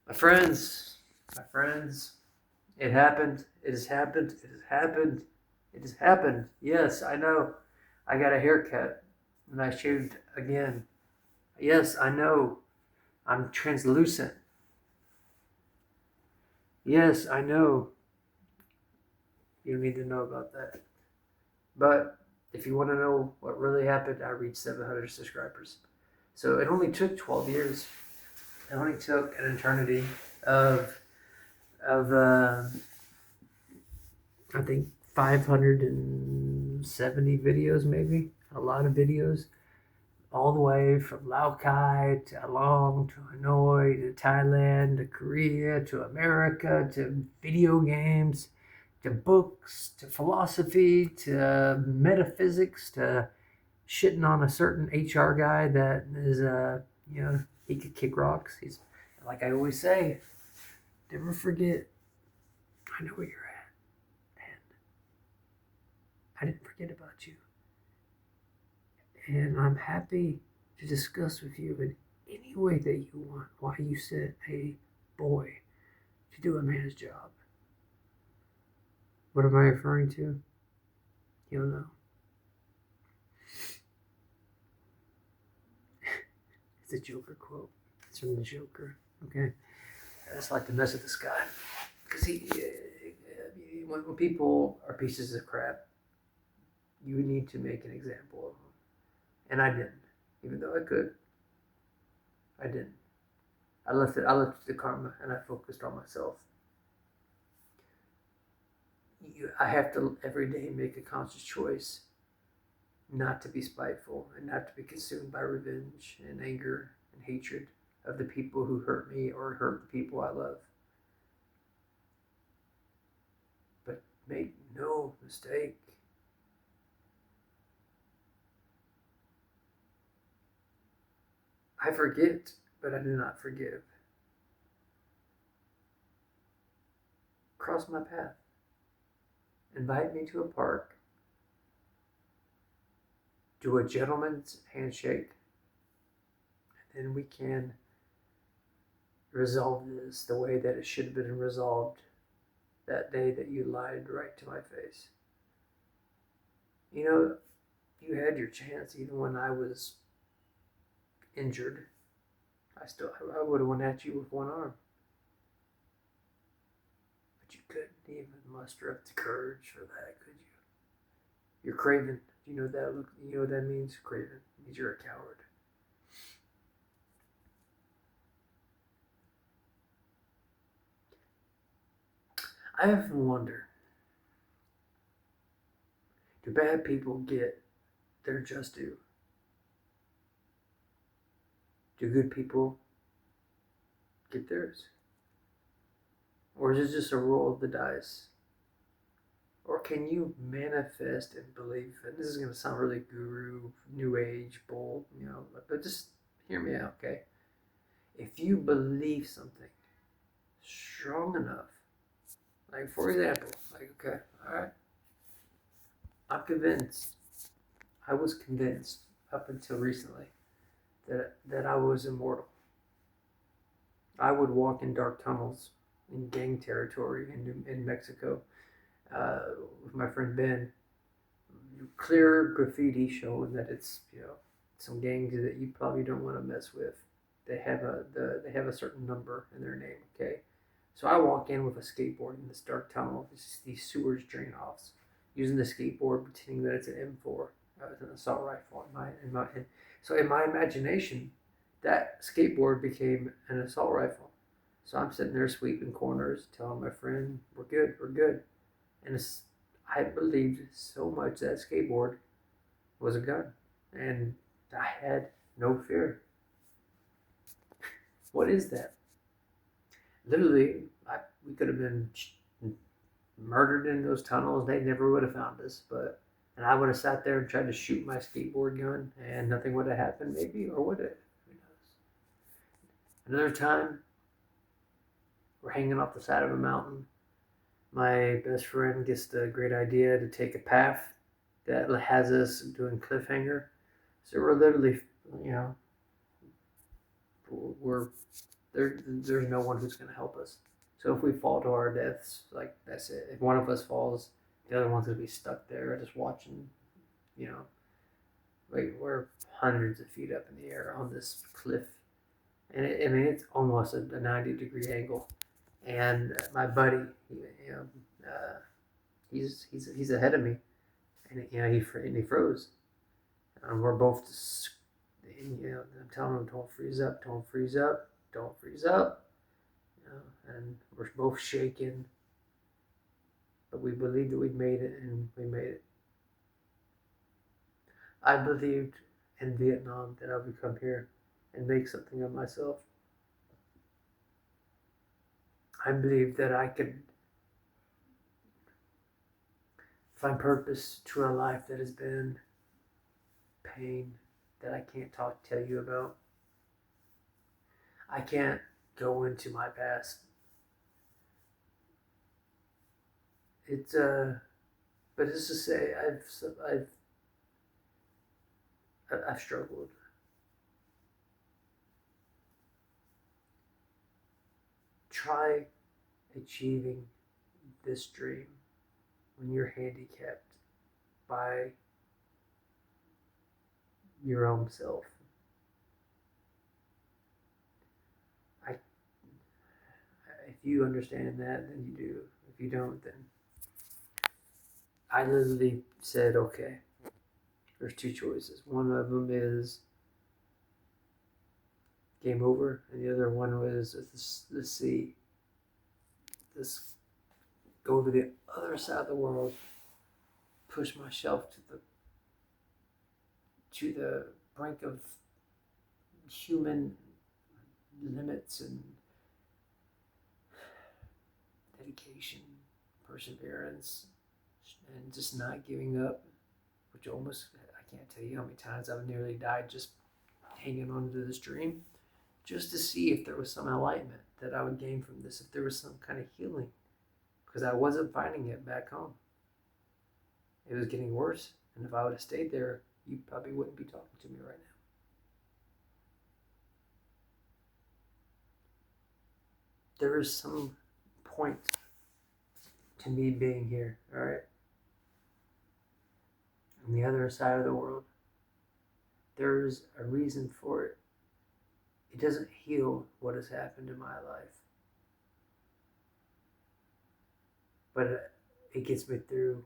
My friends, it happened. It has happened. It has happened. It has happened. Yes, I know. I got a haircut and I shaved again. Yes, I know. I'm translucent. Yes, I know. You don't need to know about that. But if you want to know what really happened, I reached 700 subscribers. So it only took 12 years. It only took an eternity of of I think 570 videos, maybe a lot of videos, all the way from Laokai to Along to Hanoi to Thailand to Korea to America to video games to books to philosophy to metaphysics to shitting on a certain HR guy that is he could kick rocks. He's like I always say, never forget. I know where you're at, and I didn't forget about you. And I'm happy to discuss with you in any way that you want why you sent a boy to do a man's job. What am I referring to? You'll know. It's a Joker quote. It's from the Joker. Okay, I just like to mess with this guy because when people are pieces of crap, you need to make an example of them, and I didn't, even though I could. I didn't. I left it. I left it to karma, and I focused on myself. I have to every day make a conscious choice not to be spiteful and not to be consumed by revenge and anger and hatred of the people who hurt me or hurt the people I love. But make no mistake, I forget, but I do not forgive. Cross my path. Invite me to a park. Do a gentleman's handshake. And then we can resolve this the way that it should have been resolved that day that you lied right to my face. You know, you had your chance even when I was injured. I would have went at you with one arm. But you couldn't even muster up the courage for that, could you? You're craven. You know that look. You know what that means? Craven. It means you're a coward. I often wonder, do bad people get their just due? Do good people get theirs? Or is it just a roll of the dice? Or can you manifest and believe? And this is going to sound really guru, new age, bold, but just hear me out, okay? If you believe something strong enough, like for example, like, okay, all right, I'm convinced, I was convinced up until recently that I was immortal. I would walk in dark tunnels in gang territory in Mexico with my friend Ben. Clear graffiti showing that it's some gangs that you probably don't want to mess with. They have a certain number in their name. Okay, so I walk in with a skateboard in this dark tunnel. These sewers drain offs, using the skateboard, pretending that it's an M4, it's an assault rifle so in my imagination, that skateboard became an assault rifle. So I'm sitting there sweeping corners, telling my friend, "We're good, we're good," and I believed so much that skateboard was a gun, and I had no fear. What is that? Literally, we could have been murdered in those tunnels. They never would have found us, and I would have sat there and tried to shoot my skateboard gun, and nothing would have happened, maybe, or would it? Who knows? Another time, we're hanging off the side of a mountain. My best friend gets the great idea to take a path that has us doing cliffhanger. So we're literally, we're there's no one who's going to help us. So if we fall to our deaths, like that's it. If one of us falls, the other one's going to be stuck there just watching. You know, like we're hundreds of feet up in the air on this cliff, and I mean it's almost a 90-degree angle. And my buddy, you know, he's ahead of me, and you know he froze, and we're both just, you know, I'm telling him don't freeze up, don't freeze up, don't freeze up, you know, and we're both shaking, but we believed that we'd made it, and we made it. I believed in Vietnam that I would come here and make something of myself. I believed that I could find purpose to a life that has been pain that I can't tell you about. I can't go into my past. It's but it's to say I've struggled. Try achieving this dream when you're handicapped by your own self. If you understand that, then you do. If you don't, then I literally said, okay, there's two choices. One of them is game over, and the other one was the sea. This go to the other side of the world, push myself to the brink of human limits and dedication, perseverance, and just not giving up, which almost, I can't tell you how many times I've nearly died just hanging on to this dream, just to see if there was some enlightenment that I would gain from this, if there was some kind of healing, because I wasn't finding it back home. It was getting worse, and if I would have stayed there, you probably wouldn't be talking to me right now. There is some point to me being here, all right? On the other side of the world. There's a reason for it. It doesn't heal what has happened in my life, but it gets me through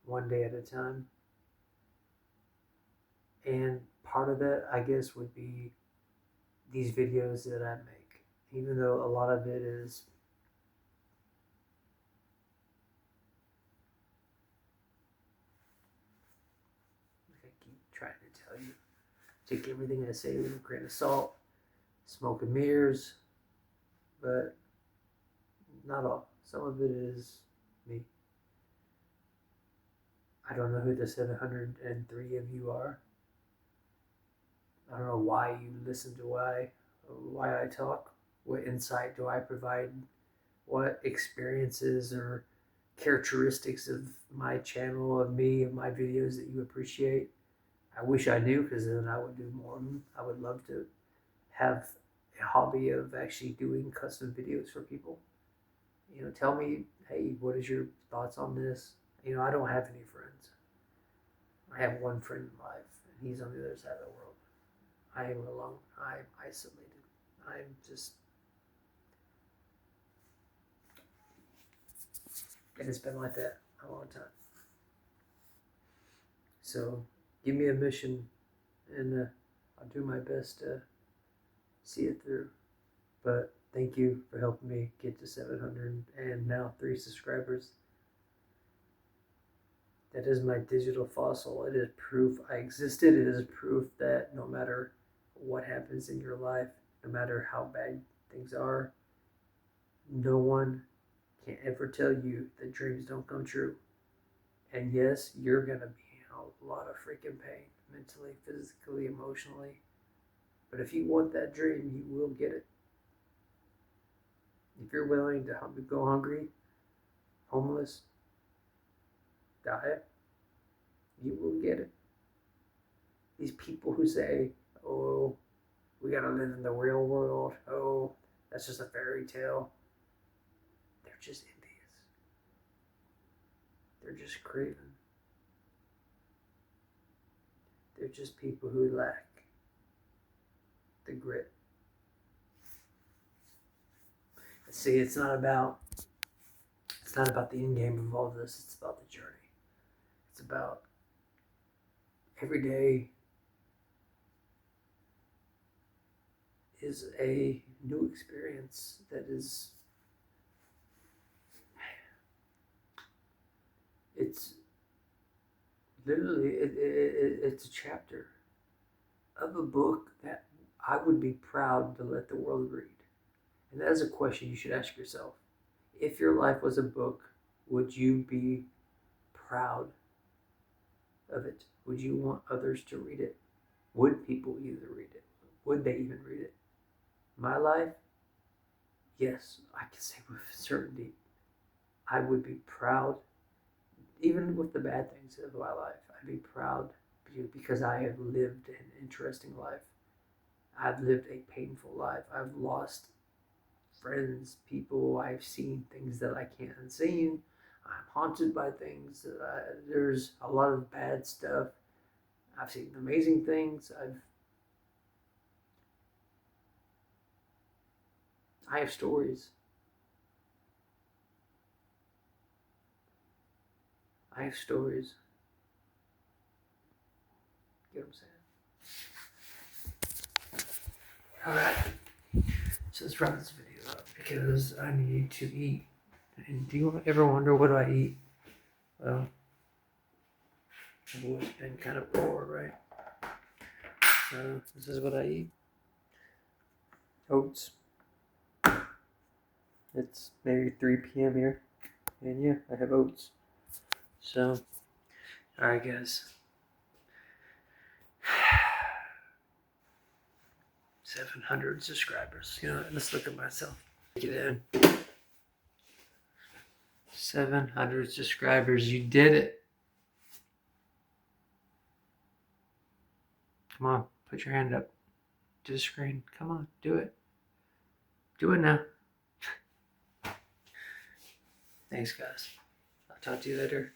one day at a time. And part of that, I guess, would be these videos that I make, even though a lot of it is like I keep trying to tell you, take everything I say with a grain of salt, smoke and mirrors, but not all. Some of it is me. I don't know who the 703 of you are. I don't know why you listen to why I talk. What insight do I provide? What experiences or characteristics of my channel, of me, of my videos that you appreciate? I wish I knew, because then I would do more of them. I would love to have a hobby of actually doing custom videos for people. You know, tell me, hey, what is your thoughts on this? You know, I don't have any friends. I have one friend in life, and he's on the other side of the world. I am alone. I'm isolated. I'm just, and it's been like that a long time. So give me a mission, and I'll do my best to see it through. But thank you for helping me get to 700 and now 3 subscribers. That is my digital fossil. It is proof I existed. It is proof that no matter what happens in your life, no matter how bad things are, no one can ever tell you that dreams don't come true. And yes, you're going to be in a lot of freaking pain, mentally, physically, emotionally. But if you want that dream, you will get it. If you're willing to go hungry, homeless, die, you will get it. These people who say, oh, we gotta live in the real world. Oh, That's just a fairy tale. They're just envious. They're just craving. They're just people who lack the grit. See, it's not about the end game of all this. It's about the journey. It's about every day is a new experience that is, it's literally, it's a chapter of a book that I would be proud to let the world read. And that is a question you should ask yourself. If your life was a book, would you be proud of it? Would you want others to read it? Would people either read it? Would they even read it? My life, yes, I can say with certainty, I would be proud, even with the bad things of my life. I'd be proud because I have lived an interesting life. I've lived a painful life. I've lost friends, people. I've seen things that I can't unseen. I'm haunted by things. There's a lot of bad stuff. I've seen amazing things. I have stories. I have stories. Get what I'm saying? Alright. So let's wrap this video up because I need to eat. And do you ever wonder what I eat? Well, I've always been kind of poor, right? So this is what I eat. Oats. It's maybe 3 p.m. here. And yeah, I have oats. So, alright guys. 700 subscribers. You know, let's look at myself. Get in. 700 subscribers. You did it. Come on, put your hand up to the screen. Come on, do it. Do it now. Thanks, guys. I'll talk to you later.